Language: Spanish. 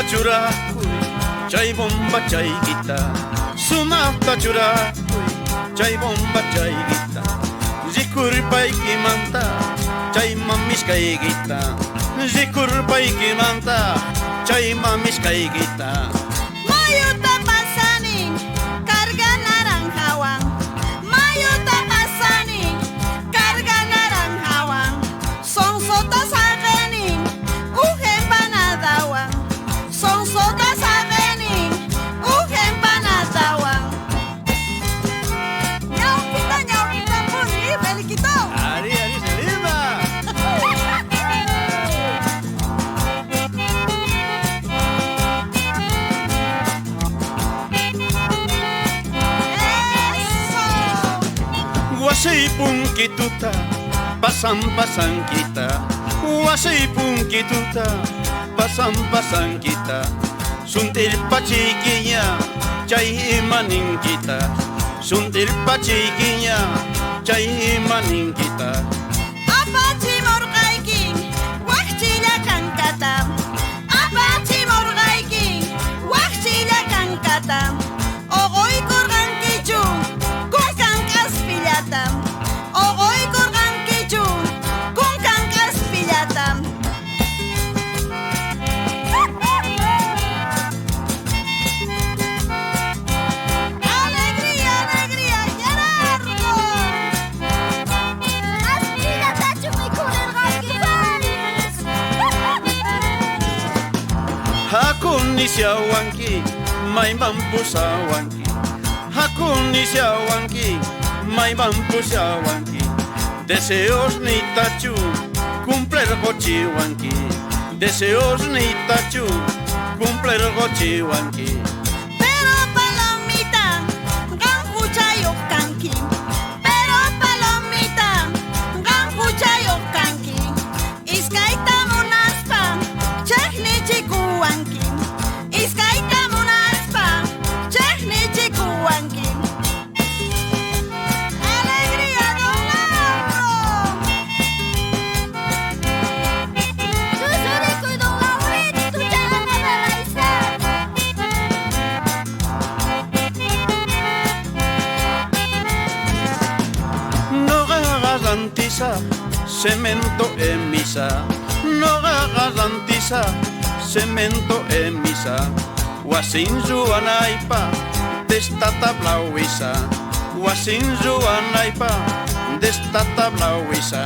churakuy, chay bomba chay guita. Sumaqta churakuy, chay bomba chay guita. Rikurpaykimanta, chay mamiskay guita. Rikurpaykimanta, chay mamiskay guita. Mayuta pasanin, carga naranjawan. Mayuta pasanin, carga naranjawan. Son sotas avenin, ujen panadawan. Son sotas avenin, ujen panadawan. Ñaupita, puni, beliquito. Ari, Selima. Wasay punkituta, pasan kita. Wasay punkituta, pasan kita. Suntir pachikinya, chay imanin kita. Suntir pachikinya, chay imanin kita. Apache morgaiking, wachila kankatam. Apache morgaiking, wachila kankatam. Ogoy korgan kichun, kunkan kaspillatam. Ogoy korgan kichun, kunkan kaspillatam. Alegría, alegría, Gerardo. Hakun ni siawanki, may mampu sawanki. Hakun ni siawanki, may mampu sawanki. Deseos ni tachu, cumplir gochiwanki. Deseos ni tachu, cumplir gochiwanki. Pero palomita, ganjuchayo kanki. Pero palomita, ganjuchayo kanki. Iskaita munaspa, chehni chikuwanki. Iskaita munaspa, chehni chikuwanki. Alegría, don Lauro. Susurico y don Laurito, ya van a bailar. No hagas antiza, cemento en misa. No hagas antiza, cemento en misa. Wasinzu anaipa, destata blauisa. Wasinzu anaipa, destata blauisa.